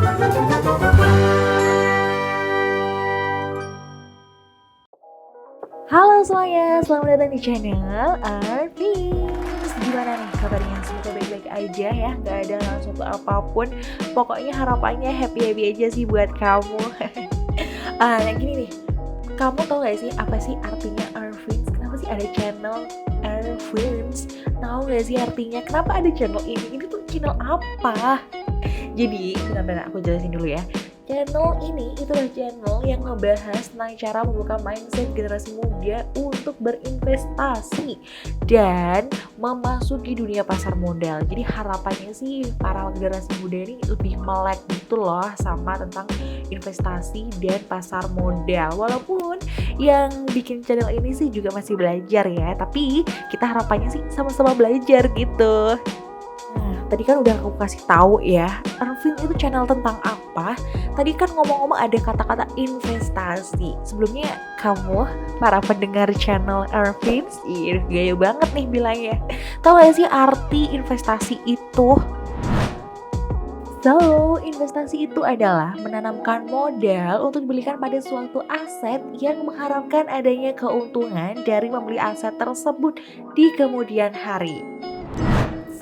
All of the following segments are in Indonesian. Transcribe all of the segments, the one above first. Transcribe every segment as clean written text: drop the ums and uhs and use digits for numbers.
Halo semuanya, selamat datang di channel Arvis. Gimana nih kabarnya? Semoga baik-baik aja ya, gak ada langsung apapun. Pokoknya harapannya happy-happy aja sih buat kamu. Yang gini nih, kamu tau gak sih apa sih artinya Arvis? Kenapa sih ada channel Arvis? Tahu gak sih artinya? Kenapa ada channel ini? Ini tuh channel apa? Jadi, benar-benar aku jelasin dulu ya. Channel ini itulah channel yang ngebahas tentang cara membuka mindset generasi muda untuk berinvestasi dan memasuki dunia pasar modal. Jadi harapannya sih para generasi muda ini lebih melek gitu loh sama tentang investasi dan pasar modal. Walaupun yang bikin channel ini sih juga masih belajar ya, tapi kita harapannya sih sama-sama belajar gitu. Nah, tadi kan udah aku kasih tahu ya, Arvin itu channel tentang apa. Tadi kan ngomong-ngomong ada kata-kata investasi. Sebelumnya kamu, para pendengar channel Arvin, gaya banget nih bilangnya. Tahu gak sih arti investasi itu? So, investasi itu adalah menanamkan modal untuk dibelikan pada suatu aset yang mengharapkan adanya keuntungan dari membeli aset tersebut di kemudian hari.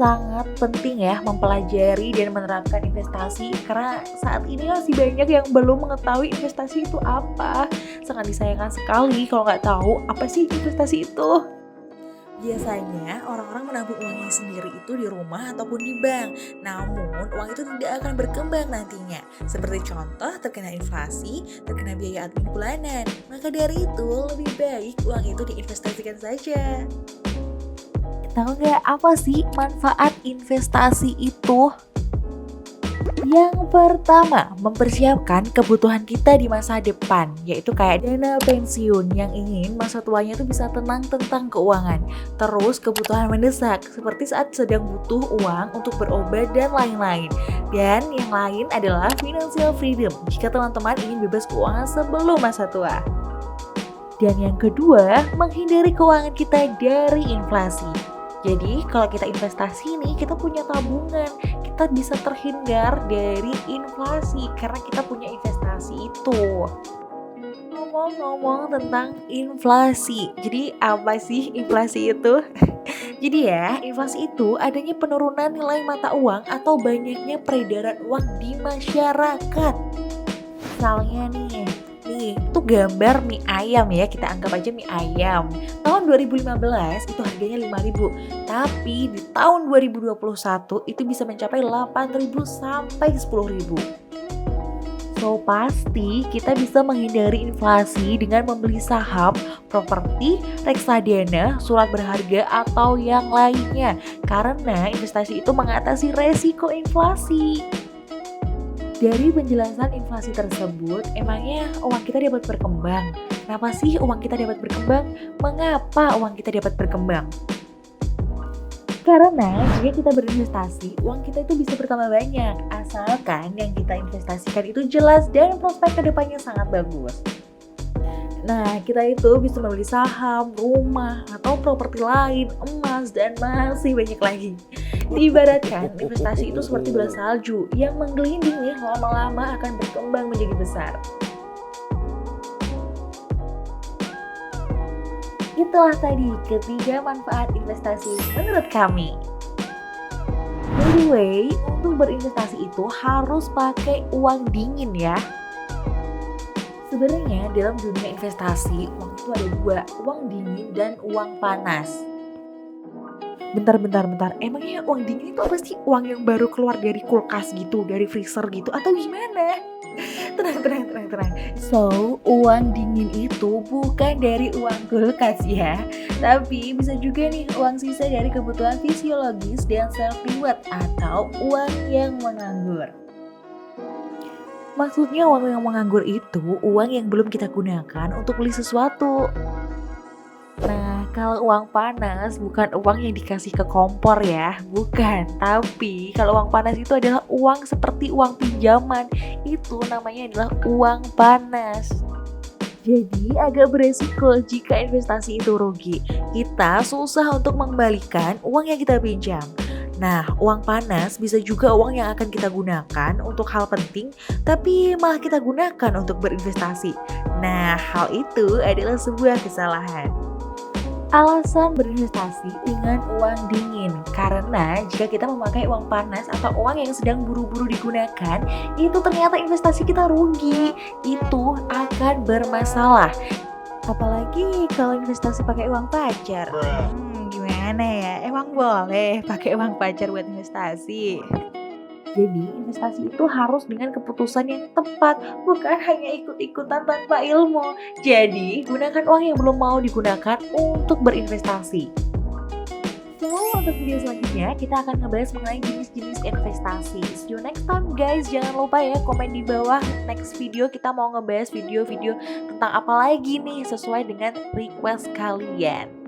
Sangat penting ya mempelajari dan menerapkan investasi karena saat ini masih banyak yang belum mengetahui investasi itu apa. Sangat disayangkan sekali kalau nggak tahu apa sih investasi itu. Biasanya orang-orang menabung uangnya sendiri itu di rumah ataupun di bank. Namun uang itu tidak akan berkembang nantinya. Seperti contoh terkena inflasi, terkena biaya admin bulanan. Maka dari itu lebih baik uang itu diinvestasikan saja. Tahu nggak apa sih manfaat investasi itu? Yang pertama, mempersiapkan kebutuhan kita di masa depan, yaitu kayak dana pensiun yang ingin masa tuanya itu bisa tenang tentang keuangan. Terus kebutuhan mendesak, seperti saat sedang butuh uang untuk berobat dan lain-lain. Dan yang lain adalah financial freedom, jika teman-teman ingin bebas keuangan sebelum masa tua. Dan yang kedua, menghindari keuangan kita dari inflasi. Jadi kalau kita investasi nih, kita punya tabungan, kita bisa terhindar dari inflasi karena kita punya investasi itu. Ngomong-ngomong tentang inflasi, jadi apa sih inflasi itu? Jadi ya, inflasi itu adanya penurunan nilai mata uang atau banyaknya peredaran uang di masyarakat. Misalnya nih, itu gambar mie ayam ya, kita anggap aja mie ayam. Tahun 2015 itu harganya 5.000, tapi di tahun 2021 itu bisa mencapai 8.000 sampai 10.000. So pasti kita bisa menghindari inflasi dengan membeli saham, properti, reksadana, surat berharga atau yang lainnya. Karena investasi itu mengatasi resiko inflasi. Dari penjelasan inflasi tersebut, emangnya uang kita dapat berkembang? Kenapa sih uang kita dapat berkembang? Mengapa uang kita dapat berkembang? Karena jika kita berinvestasi, uang kita itu bisa bertambah banyak, asalkan yang kita investasikan itu jelas dan prospek kedepannya sangat bagus. Nah, kita itu bisa membeli saham, rumah, atau properti lain, emas, dan masih banyak lagi. Diibaratkan, investasi itu seperti bola salju yang menggelinding nih lama-lama akan berkembang menjadi besar. Itulah tadi ketiga manfaat investasi menurut kami. By the way, untuk berinvestasi itu harus pakai uang dingin ya. Sebenarnya dalam dunia investasi, uang itu ada dua, uang dingin dan uang panas. Bentar, emangnya uang dingin itu apa sih? Uang yang baru keluar dari kulkas gitu, dari freezer gitu, atau gimana? Tenang. So, uang dingin itu bukan dari uang kulkas ya, tapi bisa juga nih uang sisa dari kebutuhan fisiologis dan self-reward atau uang yang menganggur. Maksudnya uang yang menganggur itu uang yang belum kita gunakan untuk beli sesuatu. Nah, kalau uang panas bukan uang yang dikasih ke kompor ya, bukan. Tapi kalau uang panas itu adalah uang seperti uang pinjaman, itu namanya adalah uang panas. Jadi agak beresiko jika investasi itu rugi. Kita susah untuk mengembalikan uang yang kita pinjam. Nah, uang panas bisa juga uang yang akan kita gunakan untuk hal penting, tapi malah kita gunakan untuk berinvestasi. Nah, hal itu adalah sebuah kesalahan. Alasan berinvestasi dengan uang dingin, karena jika kita memakai uang panas atau uang yang sedang buru-buru digunakan, itu ternyata investasi kita rugi. Itu akan bermasalah. Apalagi kalau investasi pakai uang pacar. Gimana ya? Emang boleh pakai uang pacar buat investasi? Jadi investasi itu harus dengan keputusan yang tepat, bukan hanya ikut-ikutan tanpa ilmu. Jadi gunakan uang yang belum mau digunakan untuk berinvestasi. So, untuk video selanjutnya kita akan ngebahas mengenai jenis-jenis investasi. See you next time guys. Jangan lupa ya komen di bawah next video kita mau ngebahas video-video tentang apa lagi nih sesuai dengan request kalian.